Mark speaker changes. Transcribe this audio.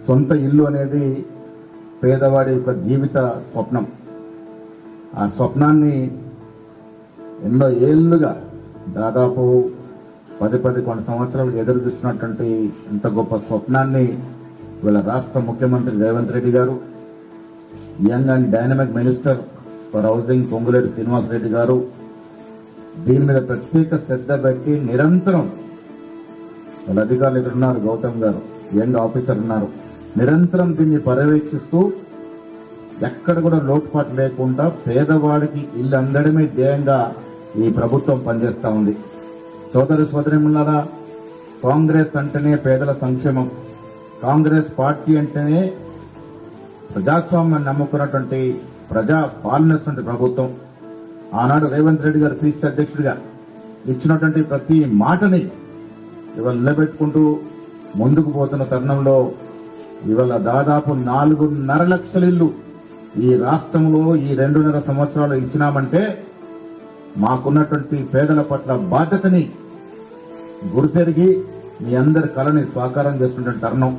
Speaker 1: సొంత ఇల్లు అనేది పేదవాడి యొక్క జీవిత స్వప్నం. ఆ స్వప్నాన్ని ఎన్నో ఏళ్లుగా దాదాపు 10-11 సంవత్సరాలు ఎదురు చూస్తున్నటువంటి ఇంత గొప్ప స్వప్నాన్ని ఇవాళ రాష్ట్ర ముఖ్యమంత్రి రేవంత్ రెడ్డి గారు, young and dynamic minister for housing Ponguleti Srinivasa Reddy గారు దీని మీద ప్రత్యేక శ్రద్ధ పెట్టి నిరంతరం వాళ్ళ అధికారులు ఇక్కడ ఉన్నారు, గౌతమ్ గారు యంగ్ ఆఫీసర్ ఉన్నారు, నిరంతరం దీన్ని పర్యవేక్షిస్తూ ఎక్కడ కూడా లోటుపాటు లేకుండా పేదవాడికి ఇల్లు అందడమే ధ్యేయంగా ఈ ప్రభుత్వం పనిచేస్తా ఉంది. సోదరి సోదరిమణులారా, కాంగ్రెస్ అంటేనే పేదల సంక్షేమం, కాంగ్రెస్ పార్టీ అంటేనే ప్రజాస్వామ్యాన్ని నమ్ముకున్నటువంటి ప్రజా పాలనటువంటి ప్రభుత్వం. ఆనాడు రేవంత్ రెడ్డి గారు పీసీ అధ్యక్షుడిగా ఇచ్చినటువంటి ప్రతి మాటని ఇవాళ నిలబెట్టుకుంటూ ముందుకు పోతున్న తరుణంలో ఇవాళ దాదాపు 4.5 లక్షల ఇళ్లు ఈ రాష్ట్రంలో ఈ 2.5 సంవత్సరాలు ఇచ్చినామంటే మాకున్నటువంటి పేదల పట్ల బాధ్యతని గుర్తెరిగి మీ అందరి కళని స్వాకారం చేస్తున్నటువంటి తరుణం.